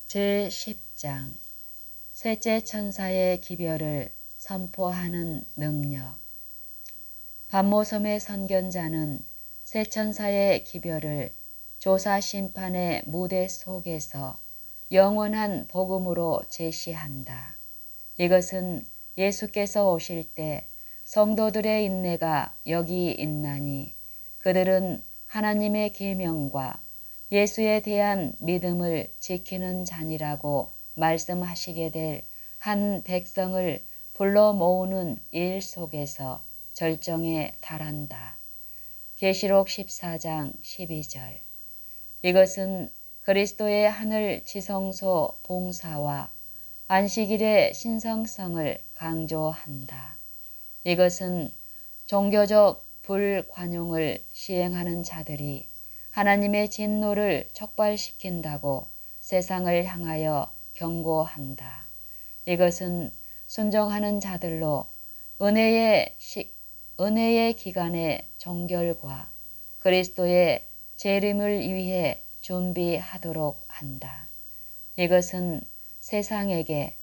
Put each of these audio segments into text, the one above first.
제10장 셋째 천사의 기별을 선포하는 능력. 반모섬의 선견자는 세 천사의 기별을 조사 심판의 무대 속에서 영원한 복음으로 제시한다. 이것은 예수께서 오실 때 성도들의 인내가 여기 있나니 그들은 하나님의 계명과 예수에 대한 믿음을 지키는 자니라고 말씀하시게 될 한 백성을 불러 모으는 일 속에서 절정에 달한다. 계시록 14장 12절. 이것은 그리스도의 하늘 지성소 봉사와 안식일의 신성성을 강조한다. 이것은 종교적 불관용을 시행하는 자들이 하나님의 진노를 촉발시킨다고 세상을 향하여 경고한다. 이것은 순종하는 자들로 은혜의 기간의 종결과 그리스도의 재림을 위해 준비하도록 한다. 이것은 세상에게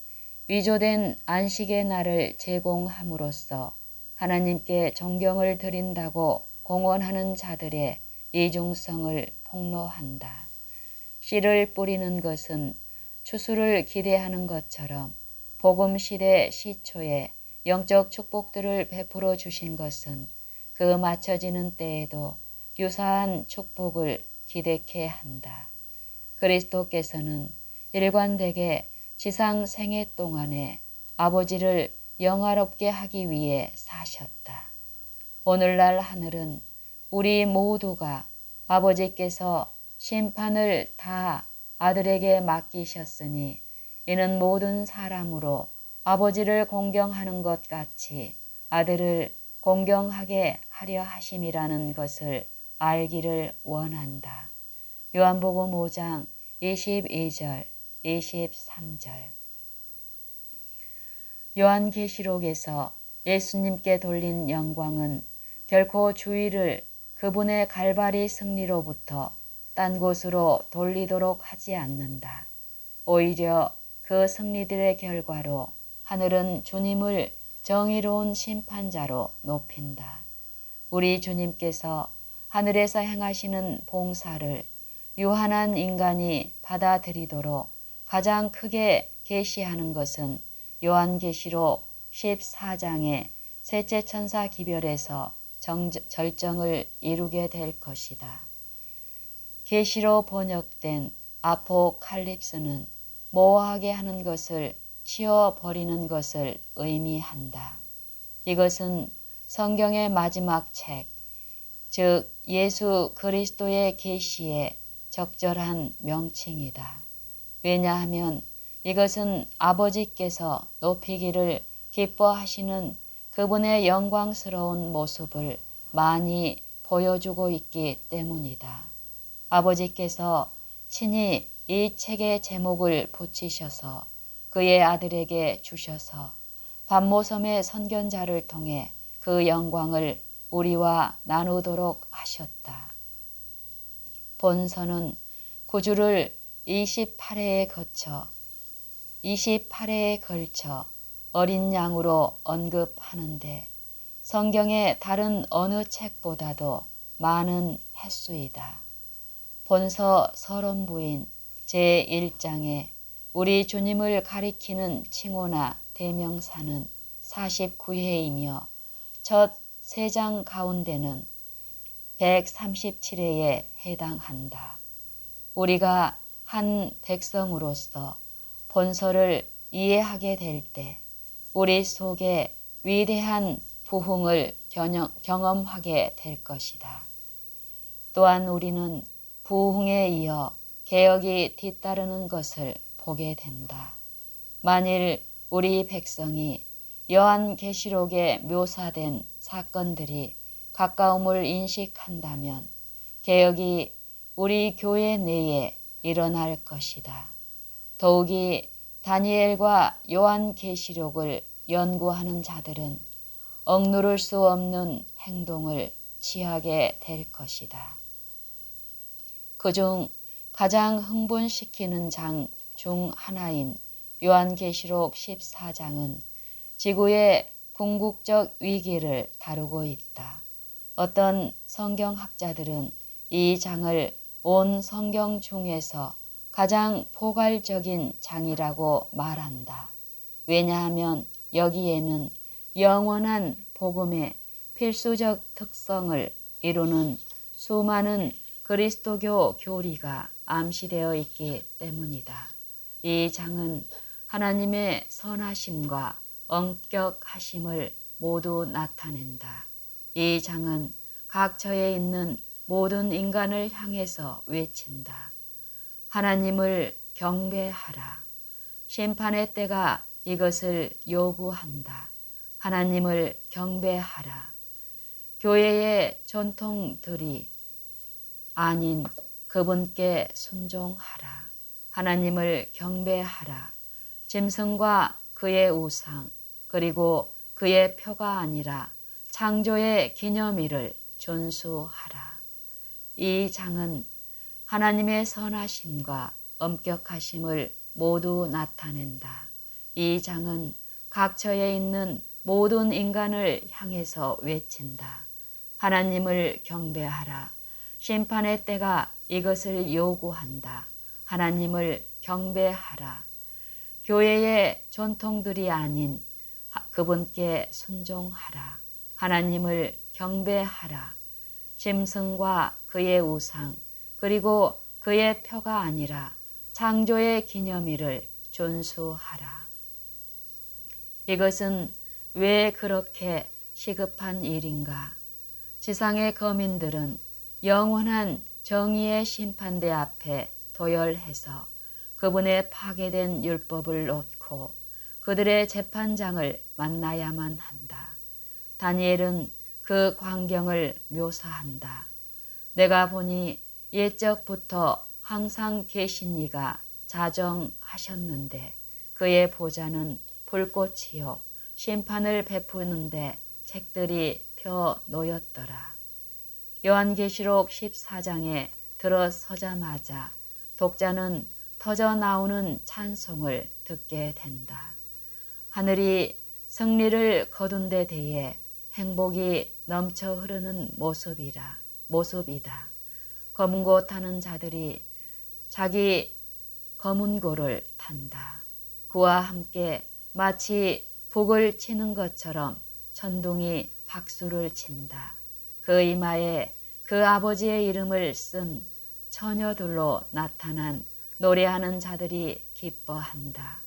위조된 안식의 날을 제공함으로써 하나님께 존경을 드린다고 공언하는 자들의 이중성을 폭로한다. 씨를 뿌리는 것은 추수를 기대하는 것처럼 복음 시대 시초에 영적 축복들을 베풀어 주신 것은 그 맞춰지는 때에도 유사한 축복을 기대케 한다. 그리스도께서는 일관되게 지상 생애 동안에 아버지를 영화롭게 하기 위해 사셨다. 오늘날 하늘은 우리 모두가 아버지께서 심판을 다 아들에게 맡기셨으니 이는 모든 사람으로 아버지를 공경하는 것 같이 아들을 공경하게 하려 하심이라는 것을 알기를 원한다. 요한복음 5장 22절, 23절. 요한계시록에서 예수님께 돌린 영광은 결코 주의를 그분의 갈바리 승리로부터 딴 곳으로 돌리도록 하지 않는다. 오히려 그 승리들의 결과로 하늘은 주님을 정의로운 심판자로 높인다. 우리 주님께서 하늘에서 행하시는 봉사를 유한한 인간이 받아들이도록 가장 크게 계시하는 것은 요한계시록 14장의 셋째 천사 기별에서 절정을 이루게 될 것이다. 계시로 번역된 아포칼립스는 모호하게 하는 것을 치워버리는 것을 의미한다. 이것은 성경의 마지막 책, 즉 예수 그리스도의 계시의 적절한 명칭이다. 왜냐하면 이것은 아버지께서 높이기를 기뻐하시는 그분의 영광스러운 모습을 많이 보여주고 있기 때문이다. 아버지께서 친히 이 책의 제목을 붙이셔서 그의 아들에게 주셔서 반모섬의 선견자를 통해 그 영광을 우리와 나누도록 하셨다. 본서는 구주를 28회에 걸쳐 어린 양으로 언급하는데 성경의 다른 어느 책보다도 많은 횟수이다. 본서 서론부인 제1장에 우리 주님을 가리키는 칭호나 대명사는 49회이며 첫 3장 가운데는 137회에 해당한다. 우리가 한 백성으로서 본서를 이해하게 될 때 우리 속에 위대한 부흥을 경험하게 될 것이다. 또한 우리는 부흥에 이어 개혁이 뒤따르는 것을 보게 된다. 만일 우리 백성이 요한계시록에 묘사된 사건들이 가까움을 인식한다면 개혁이 우리 교회 내에 일어날 것이다. 더욱이 다니엘과 요한계시록을 연구하는 자들은 억누를 수 없는 행동을 취하게 될 것이다. 그중 가장 흥분시키는 장 중 하나인 요한계시록 14장은 지구의 궁극적 위기를 다루고 있다. 어떤 성경학자들은 이 장을 온 성경 중에서 가장 포괄적인 장이라고 말한다. 왜냐하면 여기에는 영원한 복음의 필수적 특성을 이루는 수많은 그리스도교 교리가 암시되어 있기 때문이다. 이 장은 하나님의 선하심과 엄격하심을 모두 나타낸다. 이 장은 각처에 있는 모든 인간을 향해서 외친다. 하나님을 경배하라. 심판의 때가 이것을 요구한다. 하나님을 경배하라. 교회의 전통들이 아닌 그분께 순종하라. 하나님을 경배하라. 짐승과 그의 우상 그리고 그의 표가 아니라 창조의 기념일을 준수하라. 이 장은 하나님의 선하심과 엄격하심을 모두 나타낸다. 이 장은 각처에 있는 모든 인간을 향해서 외친다. 하나님을 경배하라. 심판의 때가 이것을 요구한다. 하나님을 경배하라. 교회의 전통들이 아닌 그분께 순종하라. 하나님을 경배하라. 짐승과 그의 우상 그리고 그의 표가 아니라 창조의 기념일을 준수하라. 이것은 왜 그렇게 시급한 일인가? 지상의 거민들은 영원한 정의의 심판대 앞에 도열해서 그분의 파괴된 율법을 놓고 그들의 재판장을 만나야만 한다. 다니엘은 그 광경을 묘사한다. 내가 보니 옛적부터 항상 계신 이가 자정하셨는데 그의 보좌는 불꽃이요 심판을 베푸는데 책들이 펴 놓였더라. 요한계시록 14장에 들어서자마자 독자는 터져 나오는 찬송을 듣게 된다. 하늘이 승리를 거둔 데 대해 행복이 넘쳐 흐르는 모습이다. 검은 고 타는 자들이 자기 검은 고를 탄다. 그와 함께 마치 북을 치는 것처럼 천둥이 박수를 친다. 그 이마에 그 아버지의 이름을 쓴 처녀들로 나타난 노래하는 자들이 기뻐한다.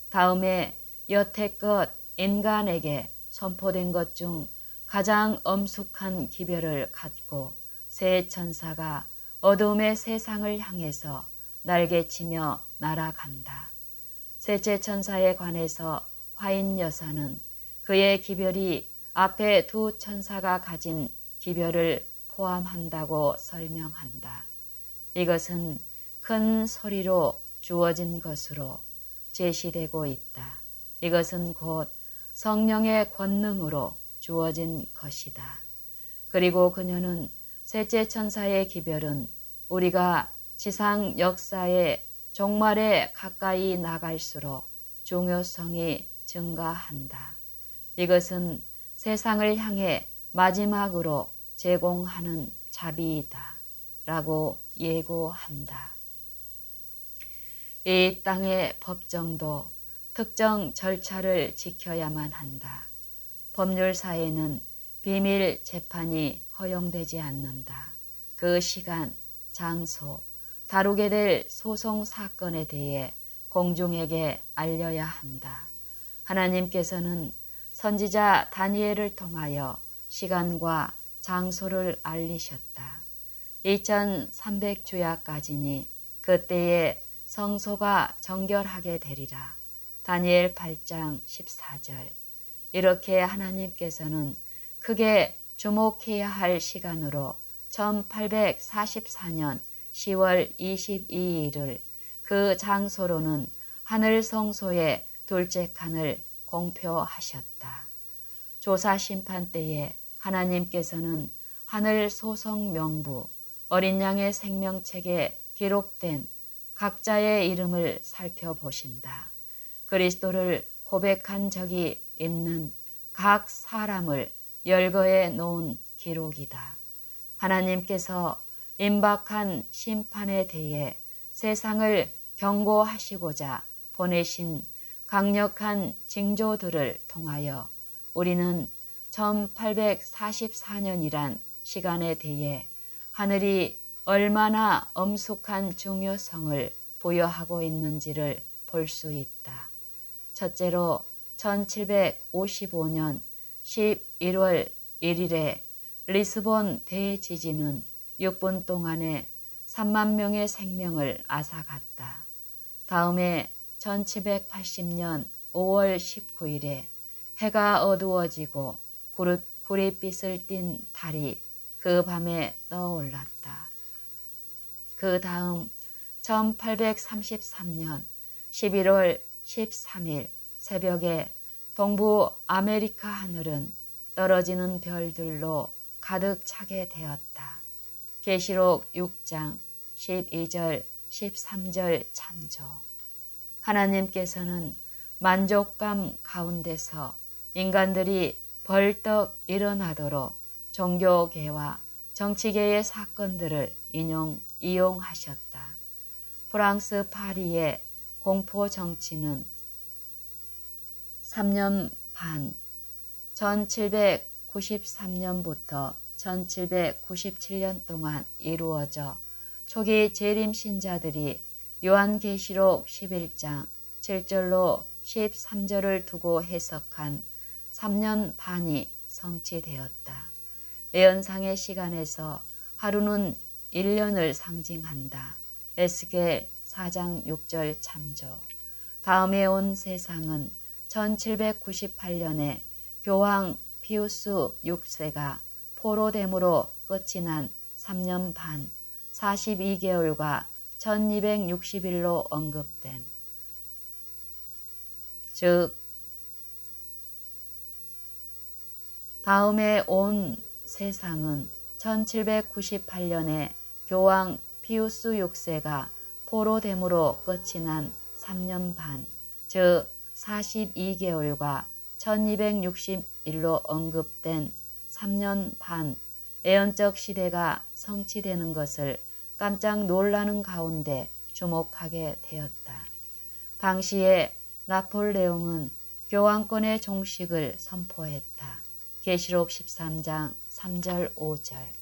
다음에 여태껏 인간에게 선포된 것 중 가장 엄숙한 기별을 갖고 새 천사가 어둠의 세상을 향해서 날개치며 날아간다. 셋째 천사에 관해서 화인 여사는 그의 기별이 앞에 두 천사가 가진 기별을 포함한다고 설명한다. 이것은 큰 소리로 주어진 것으로 제시되고 있다. 이것은 곧 성령의 권능으로 주어진 것이다. 그리고 그녀는 셋째 천사의 기별은 우리가 지상 역사의 종말에 가까이 나갈수록 중요성이 증가한다. 이것은 세상을 향해 마지막으로 제공하는 자비이다. 라고 예고한다. 이 땅의 법정도 특정 절차를 지켜야만 한다. 법률사에는 비밀 재판이 허용되지 않는다. 그 시간, 장소, 다루게 될 소송 사건에 대해 공중에게 알려야 한다. 하나님께서는 선지자 다니엘을 통하여 시간과 장소를 알리셨다. 2300주야까지니 그때에 성소가 정결하게 되리라. 다니엘 8장 14절. 이렇게 하나님께서는 크게 주목해야 할 시간으로 1844년 10월 22일을 그 장소로는 하늘 성소의 둘째 칸을 공표하셨다. 조사 심판 때에 하나님께서는 하늘 소성 명부 어린 양의 생명책에 기록된 각자의 이름을 살펴보신다. 그리스도를 고백한 적이 있는 각 사람을 열거해 놓은 기록이다. 하나님께서 임박한 심판에 대해 세상을 경고하시고자 보내신 강력한 징조들을 통하여 우리는 1844년이란 시간에 대해 하늘이 얼마나 엄숙한 중요성을 부여하고 있는지를 볼 수 있다. 첫째로 1755년 11월 1일에 리스본 대지진은 6분 동안에 3만 명의 생명을 앗아갔다. 다음에 1780년 5월 19일에 해가 어두워지고 구릿빛을 띤 달이 그 밤에 떠올랐다. 그 다음 1833년 11월 13일 새벽에 동부 아메리카 하늘은 떨어지는 별들로 가득 차게 되었다. 계시록 6장 12절 13절 참조. 하나님께서는 만족감 가운데서 인간들이 벌떡 일어나도록 종교계와 정치계의 사건들을 이용하셨다. 프랑스 파리의 공포 정치는 3년 반, 1793년부터 1797년 동안 이루어져 초기 재림 신자들이 요한계시록 11장 7절로 13절을 두고 해석한 3년 반이 성취되었다. 예언상의 시간에서 하루는 1년을 상징한다. 에스겔 4장 6절 참조. 다음에 온 세상은 1798년에 교황 피우스 6세가 포로됨으로 끝이 난 3년 반 42개월과 1260일로 언급됨. 즉 다음에 온 세상은 1798년에 교황 피우스 6세가 포로됨으로 끝이 난 3년 반, 즉 42개월과 1260일로 언급된 3년 반 예언적 시대가 성취되는 것을 깜짝 놀라는 가운데 주목하게 되었다. 당시에 나폴레옹은 교황권의 종식을 선포했다. 계시록 13장 3절 5절.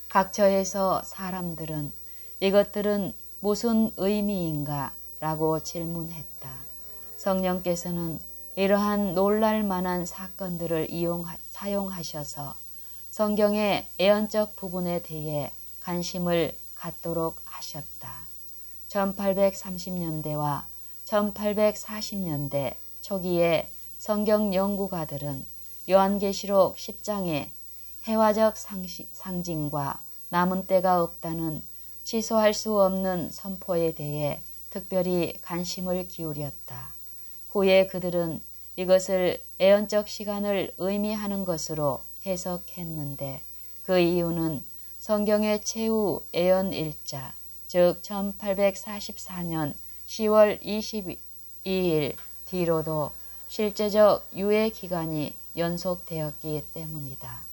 각처에서 사람들은 이것들은 무슨 의미인가? 라고 질문했다. 성령께서는 이러한 놀랄만한 사건들을 사용하셔서 성경의 예언적 부분에 대해 관심을 갖도록 하셨다. 1830년대와 1840년대 초기에 성경 연구가들은 요한계시록 10장의 해화적 상징과 남은 때가 없다는 취소할 수 없는 선포에 대해 특별히 관심을 기울였다. 후에 그들은 이것을 예언적 시간을 의미하는 것으로 해석했는데 그 이유는 성경의 최후 예언 일자, 즉 1844년 10월 22일 뒤로도 실제적 유예 기간이 연속되었기 때문이다.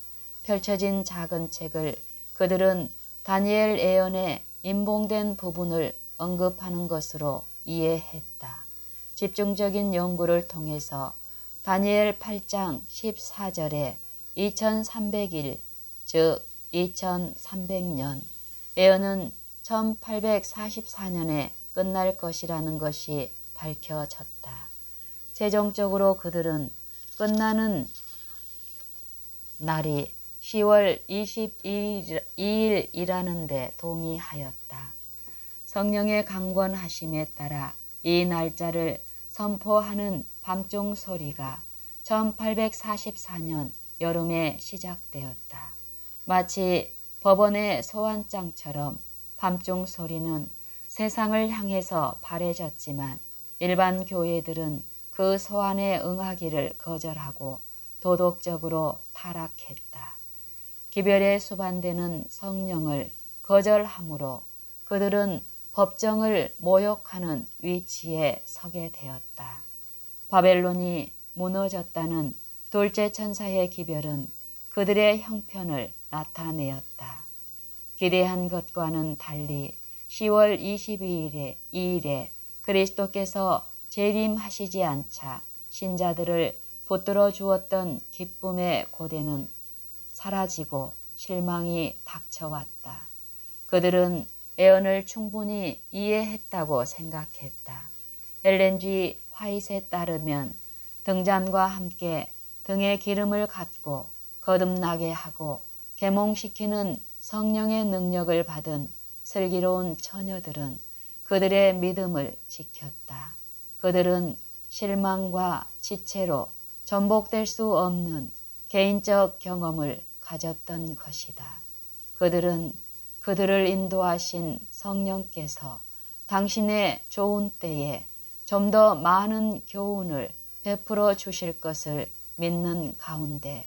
펼쳐진 작은 책을 그들은 다니엘 예언의 임봉된 부분을 언급하는 것으로 이해했다. 집중적인 연구를 통해서 다니엘 8장 14절에 2300일, 즉 2300년, 예언은 1844년에 끝날 것이라는 것이 밝혀졌다. 최종적으로 그들은 끝나는 날이 10월 22일이라는 데 동의하였다. 성령의 강권하심에 따라 이 날짜를 선포하는 밤중 소리가 1844년 여름에 시작되었다. 마치 법원의 소환장처럼 밤중 소리는 세상을 향해서 바래졌지만 일반 교회들은 그 소환에 응하기를 거절하고 도덕적으로 타락했다. 기별에 수반되는 성령을 거절함으로 그들은 법정을 모욕하는 위치에 서게 되었다. 바벨론이 무너졌다는 둘째 천사의 기별은 그들의 형편을 나타내었다. 기대한 것과는 달리 10월 22일에 그리스도께서 재림하시지 않자 신자들을 붙들어 주었던 기쁨의 고대는 사라지고 실망이 닥쳐왔다. 그들은 애언을 충분히 이해했다고 생각했다. 엘렌 G. 화이트에 따르면 등잔과 함께 등에 기름을 갖고 거듭나게 하고 계몽시키는 성령의 능력을 받은 슬기로운 처녀들은 그들의 믿음을 지켰다. 그들은 실망과 지체로 전복될 수 없는 개인적 경험을 가졌던 것이다. 그들은 그들을 인도하신 성령께서 당신의 좋은 때에 좀 더 많은 교훈을 베풀어 주실 것을 믿는 가운데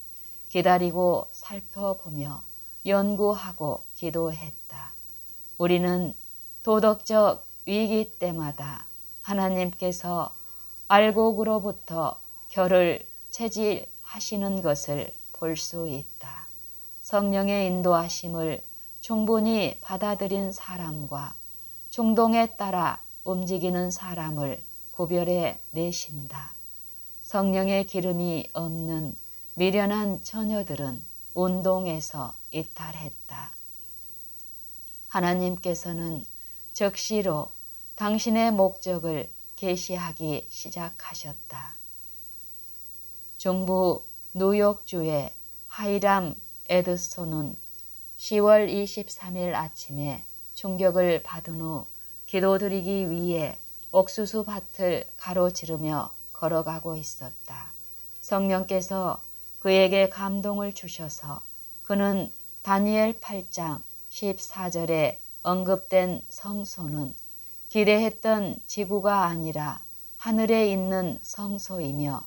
기다리고 살펴보며 연구하고 기도했다. 우리는 도덕적 위기 때마다 하나님께서 알곡으로부터 결을 채질하시는 것을 볼 수 있다. 성령의 인도하심을 충분히 받아들인 사람과 충동에 따라 움직이는 사람을 구별해 내신다. 성령의 기름이 없는 미련한 처녀들은 운동에서 이탈했다. 하나님께서는 즉시로 당신의 목적을 계시하기 시작하셨다. 중부 뉴욕주의 하이람 에드손은 10월 23일 아침에 충격을 받은 후 기도드리기 위해 옥수수 밭을 가로지르며 걸어가고 있었다. 성령께서 그에게 감동을 주셔서 그는 다니엘 8장 14절에 언급된 성소는 기대했던 지구가 아니라 하늘에 있는 성소이며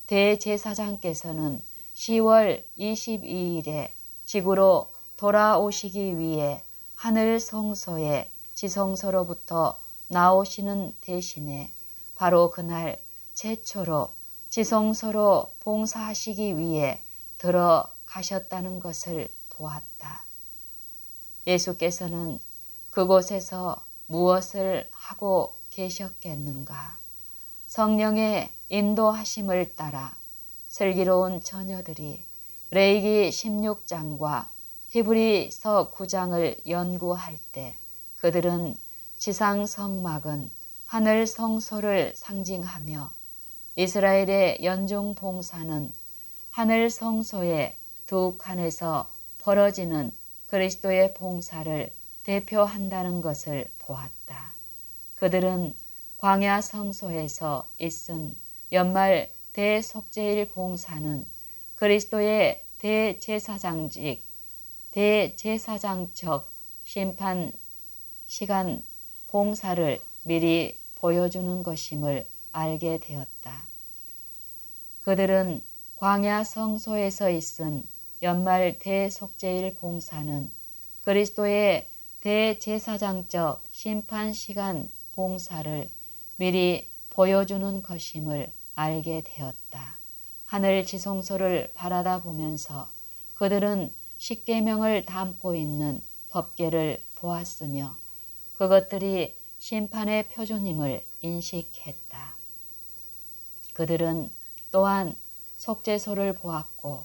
대제사장께서는 10월 22일에 지구로 돌아오시기 위해 하늘 성소의 지성소로부터 나오시는 대신에 바로 그날 최초로 지성소로 봉사하시기 위해 들어가셨다는 것을 보았다. 예수께서는 그곳에서 무엇을 하고 계셨겠는가? 성령의 인도하심을 따라 슬기로운 처녀들이 레위기 16장과 히브리서 9장을 연구할 때 그들은 지상 성막은 하늘 성소를 상징하며 이스라엘의 연중 봉사는 하늘 성소의 두 칸에서 벌어지는 그리스도의 봉사를 대표한다는 것을 보았다. 그들은 광야 성소에서 있은 연말 대속죄일 봉사는 그리스도의 대제사장적 심판 시간 봉사를 미리 보여주는 것임을 알게 되었다. 그들은 광야 성소에서 있은 연말 대속죄일 봉사는 그리스도의 대제사장적 심판 시간 봉사를 미리 보여주는 것임을 알게 되었다. 하늘 지성소를 바라다 보면서 그들은 십계명을 담고 있는 법궤를 보았으며 그것들이 심판의 표준임을 인식했다. 그들은 또한 속죄소를 보았고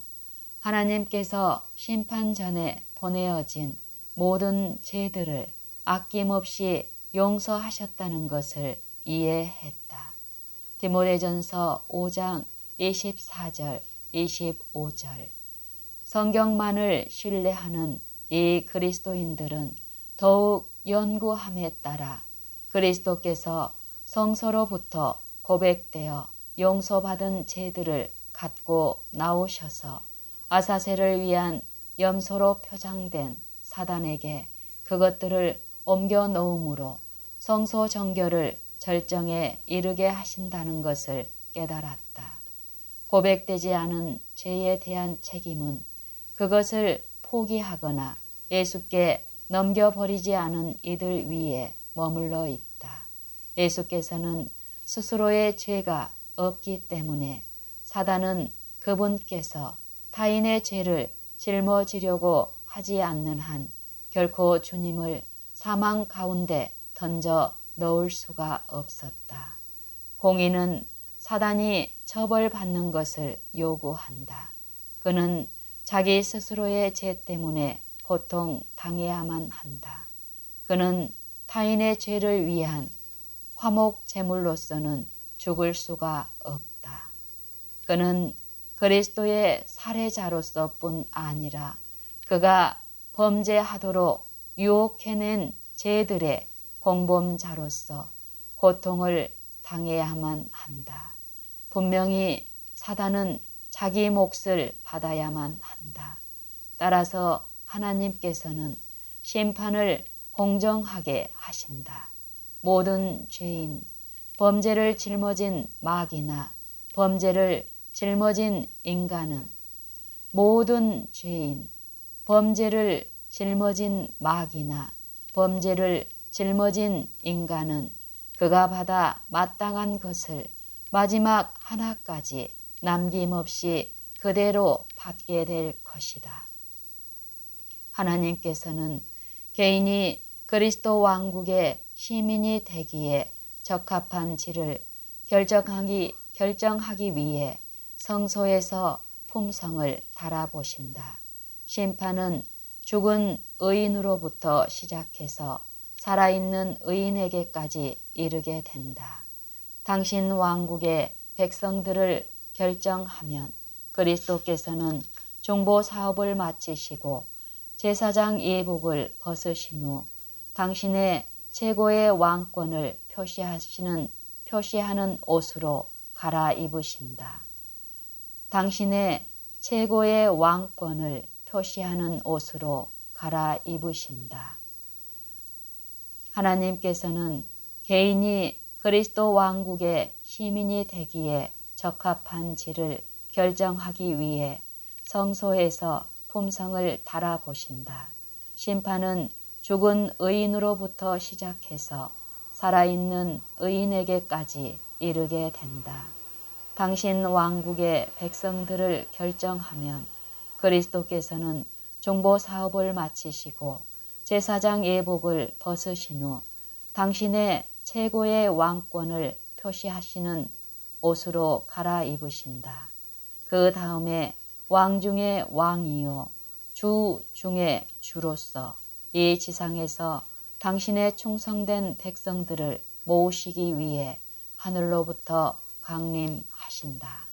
하나님께서 심판 전에 보내어진 모든 죄들을 아낌없이 용서하셨다는 것을 이해했다. 디모데전서 5장 24절, 25절. 성경만을 신뢰하는 이 그리스도인들은 더욱 연구함에 따라 그리스도께서 성소로부터 고백되어 용서받은 죄들을 갖고 나오셔서 아사셀을 위한 염소로 표장된 사단에게 그것들을 옮겨 놓음으로 성소 정결을 절정에 이르게 하신다는 것을 깨달았다. 고백되지 않은 죄에 대한 책임은 그것을 포기하거나 예수께 넘겨버리지 않은 이들 위에 머물러 있다. 예수께서는 스스로의 죄가 없기 때문에 사단은 그분께서 타인의 죄를 짊어지려고 하지 않는 한 결코 주님을 사망 가운데 던져 넣을 수가 없었다. 공의는 사단이 처벌받는 것을 요구한다. 그는 자기 스스로의 죄 때문에 고통 당해야만 한다. 그는 타인의 죄를 위한 화목 제물로서는 죽을 수가 없다. 그는 그리스도의 살해자로서뿐 아니라 그가 범죄하도록 유혹해낸 죄들의 공범자로서 고통을 당해야만 한다. 분명히 사단은 자기 몫을 받아야만 한다. 따라서 하나님께서는 심판을 공정하게 하신다. 모든 죄인, 범죄를 짊어진 마귀나 범죄를 짊어진 인간은 모든 죄인, 범죄를 짊어진 마귀나 범죄를 짊어진 인간은 그가 받아 마땅한 것을 마지막 하나까지 남김없이 그대로 받게 될 것이다. 하나님께서는 개인이 그리스도 왕국의 시민이 되기에 적합한 질을 결정하기 위해 성소에서 품성을 달아보신다. 심판은 죽은 의인으로부터 시작해서 살아있는 의인에게까지 이르게 된다. 당신 왕국의 백성들을 결정하면 그리스도께서는 중보 사업을 마치시고 제사장 예복을 벗으신 후 당신의 최고의 왕권을 표시하는 옷으로 갈아입으신다. 당신의 최고의 왕권을 표시하는 옷으로 갈아입으신다. 하나님께서는 개인이 그리스도 왕국의 시민이 되기에 적합한 질을 결정하기 위해 성소에서 품성을 달아보신다. 심판은 죽은 의인으로부터 시작해서 살아있는 의인에게까지 이르게 된다. 당신 왕국의 백성들을 결정하면 그리스도께서는 중보 사업을 마치시고 제사장 예복을 벗으신 후 당신의 최고의 왕권을 표시하시는 옷으로 갈아입으신다. 그 다음에 왕 중의 왕이요 주 중의 주로서 이 지상에서 당신의 충성된 백성들을 모으시기 위해 하늘로부터 강림하신다.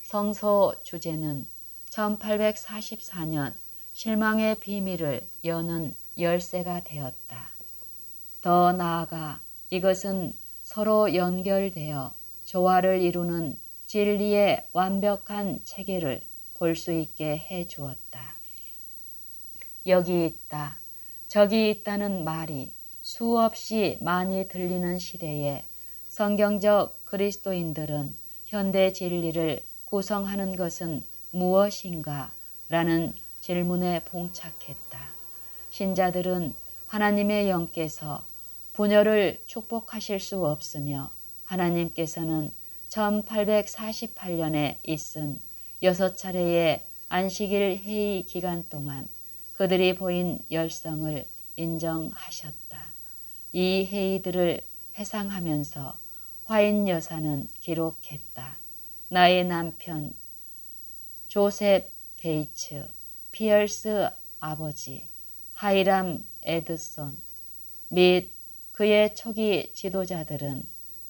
성소 주제는 1844년 실망의 비밀을 여는 열쇠가 되었다. 더 나아가 이것은 서로 연결되어 조화를 이루는 진리의 완벽한 체계를 볼 수 있게 해 주었다. 여기 있다, 저기 있다는 말이 수없이 많이 들리는 시대에 성경적 그리스도인들은 현대 진리를 구성하는 것은 무엇인가? 라는 질문에 봉착했다. 신자들은 하나님의 영께서 분열을 축복하실 수 없으며 하나님께서는 1848년에 있은 6차례의 안식일 회의 기간 동안 그들이 보인 열성을 인정하셨다. 이 회의들을 회상하면서 화인 여사는 기록했다. 나의 남편 조셉 베이츠, 피얼스 아버지, 하이람 에드손 및 그의 초기 지도자들은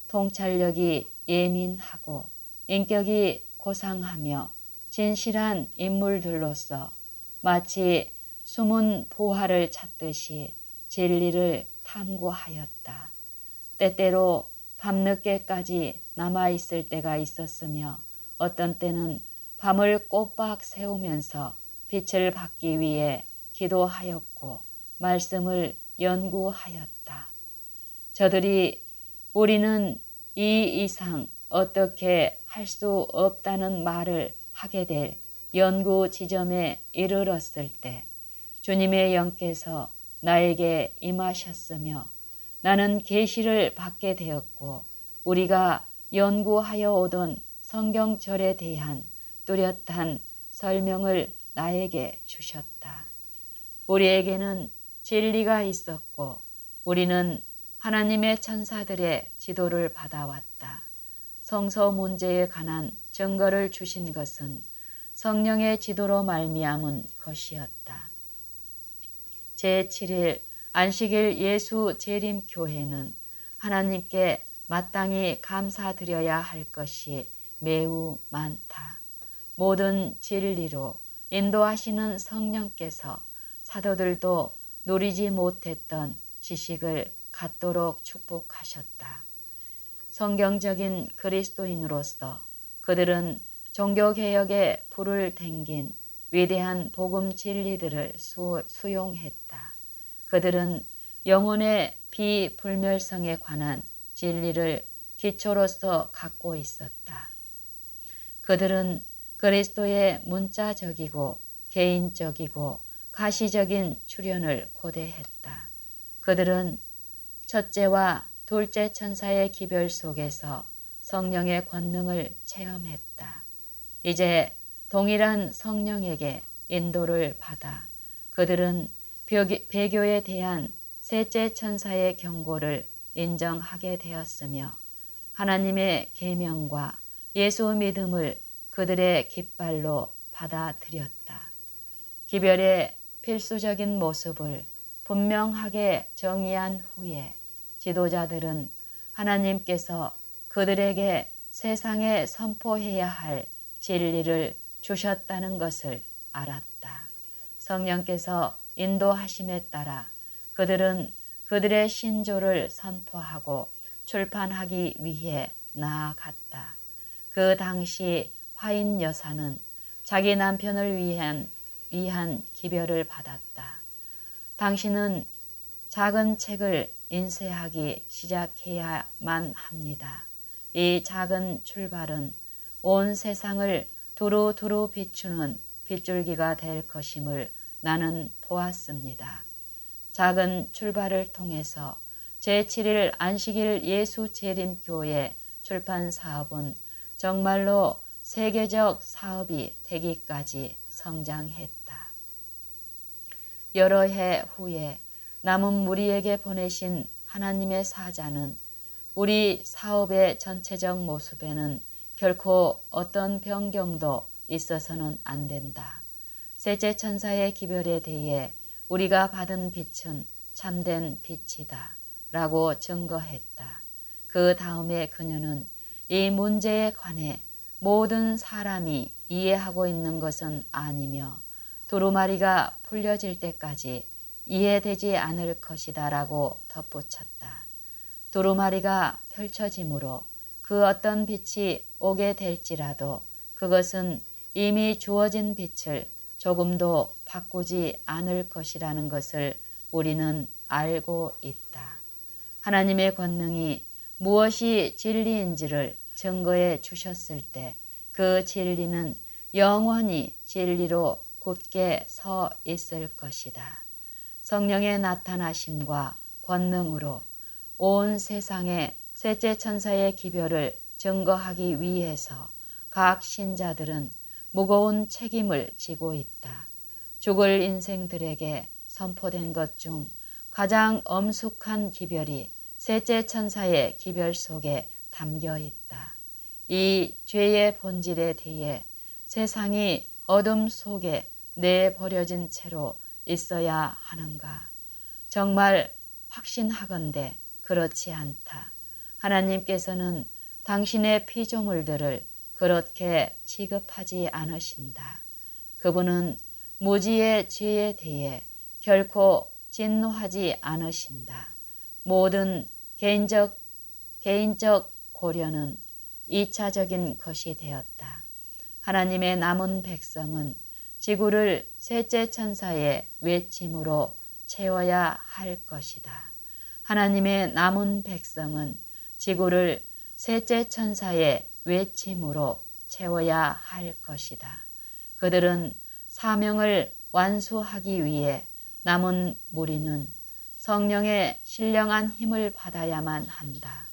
통찰력이 예민하고 인격이 고상하며 진실한 인물들로서 마치 숨은 보화를 찾듯이 진리를 탐구하였다. 때때로 밤늦게까지 남아있을 때가 있었으며 어떤 때는 밤을 꼬박 새우면서 빛을 받기 위해 기도하였고 말씀을 연구하였다. 저들이 우리는 이 이상 어떻게 할 수 없다는 말을 하게 될 연구 지점에 이르렀을 때 주님의 영께서 나에게 임하셨으며 나는 계시를 받게 되었고 우리가 연구하여 오던 성경절에 대한 뚜렷한 설명을 나에게 주셨다. 우리에게는 진리가 있었고 우리는 하나님의 천사들의 지도를 받아왔다. 성서 문제에 관한 증거를 주신 것은 성령의 지도로 말미암은 것이었다. 제7일 안식일 예수 재림교회는 하나님께 마땅히 감사드려야 할 것이 매우 많다. 모든 진리로 인도하시는 성령께서 사도들도 누리지 못했던 지식을 갖도록 축복하셨다. 성경적인 그리스도인으로서 그들은 종교개혁의 불을 댕긴 위대한 복음 진리들을 수용했다. 그들은 영혼의 비불멸성에 관한 진리를 기초로서 갖고 있었다. 그들은 그리스도의 문자적이고 개인적이고 가시적인 출현을 고대했다. 그들은 첫째와 둘째 천사의 기별 속에서 성령의 권능을 체험했다. 이제 동일한 성령에게 인도를 받아 그들은 배교에 대한 셋째 천사의 경고를 인정하게 되었으며 하나님의 계명과 예수 믿음을 그들의 깃발로 받아들였다. 기별의 필수적인 모습을 분명하게 정의한 후에 지도자들은 하나님께서 그들에게 세상에 선포해야 할 진리를 주셨다는 것을 알았다. 성령께서 인도하심에 따라 그들은 그들의 신조를 선포하고 출판하기 위해 나아갔다. 그 당시 화인 여사는 자기 남편을 위한 기별을 받았다. 당신은 작은 책을 인쇄하기 시작해야만 합니다. 이 작은 출발은 온 세상을 두루두루 비추는 빗줄기가 될 것임을 나는 보았습니다. 작은 출발을 통해서 제7일 안식일 예수 재림교회 출판 사업은 정말로 세계적 사업이 되기까지 성장했다. 여러 해 후에 남은 무리에게 보내신 하나님의 사자는 우리 사업의 전체적 모습에는 결코 어떤 변경도 있어서는 안 된다. 셋째 천사의 기별에 대해 우리가 받은 빛은 참된 빛이다 라고 증거했다. 그 다음에 그녀는 이 문제에 관해 모든 사람이 이해하고 있는 것은 아니며 두루마리가 풀려질 때까지 이해되지 않을 것이다 라고 덧붙였다. 두루마리가 펼쳐짐으로 그 어떤 빛이 오게 될지라도 그것은 이미 주어진 빛을 조금도 바꾸지 않을 것이라는 것을 우리는 알고 있다. 하나님의 권능이 무엇이 진리인지를 증거해 주셨을 때 그 진리는 영원히 진리로 굳게 서 있을 것이다. 성령의 나타나심과 권능으로 온 세상에 셋째 천사의 기별을 증거하기 위해서 각 신자들은 무거운 책임을 지고 있다. 죽을 인생들에게 선포된 것 중 가장 엄숙한 기별이 셋째 천사의 기별 속에 담겨 있다. 이 죄의 본질에 대해 세상이 어둠 속에 내버려진 채로 있어야 하는가? 정말 확신하건대 그렇지 않다. 하나님께서는 당신의 피조물들을 그렇게 취급하지 않으신다. 그분은 무지의 죄에 대해 결코 진노하지 않으신다. 모든 개인적 고려는 2차적인 것이 되었다. 하나님의 남은 백성은 지구를 셋째 천사의 외침으로 채워야 할 것이다. 하나님의 남은 백성은 지구를 셋째 천사의 외침으로 채워야 할 것이다. 그들은 사명을 완수하기 위해 남은 무리는 성령의 신령한 힘을 받아야만 한다.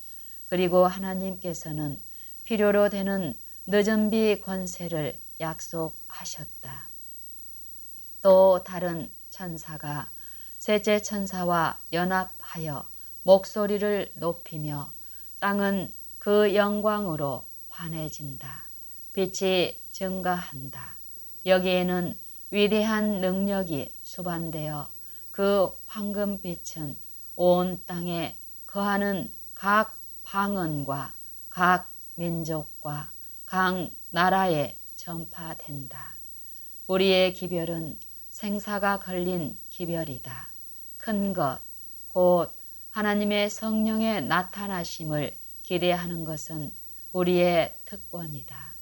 그리고 하나님께서는 필요로 되는 늦은비 권세를 약속하셨다. 또 다른 천사가 셋째 천사와 연합하여 목소리를 높이며 땅은 그 영광으로 환해진다. 빛이 증가한다. 여기에는 위대한 능력이 수반되어 그 황금빛은 온 땅에 거하는 각 방언과 각 민족과 각 나라에 전파된다. 우리의 기별은 생사가 걸린 기별이다. 큰 것, 곧 하나님의 성령의 나타나심을 기대하는 것은 우리의 특권이다.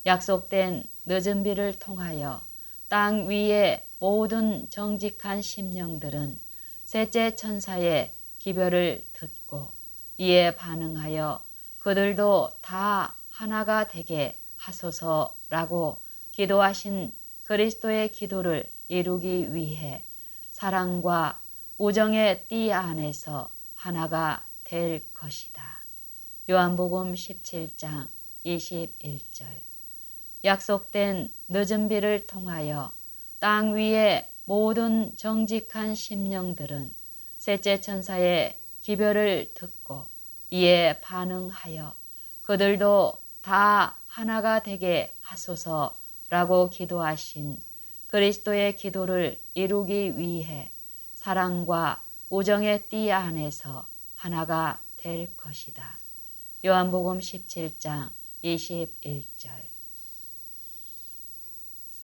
약속된 늦은 비를 통하여 땅 위의 모든 정직한 심령들은 셋째 천사의 기별을 듣고 이에 반응하여 그들도 다 하나가 되게 하소서라고 기도하신 그리스도의 기도를 이루기 위해 사랑과 우정의 띠 안에서 하나가 될 것이다. 요한복음 17장 21절. 약속된 늦은 비를 통하여 땅 위의 모든 정직한 심령들은 셋째 천사의 기별을 듣고 이에 반응하여 그들도 다 하나가 되게 하소서라고 기도하신 그리스도의 기도를 이루기 위해 사랑과 우정의 띠 안에서 하나가 될 것이다. 요한복음 17장 21절.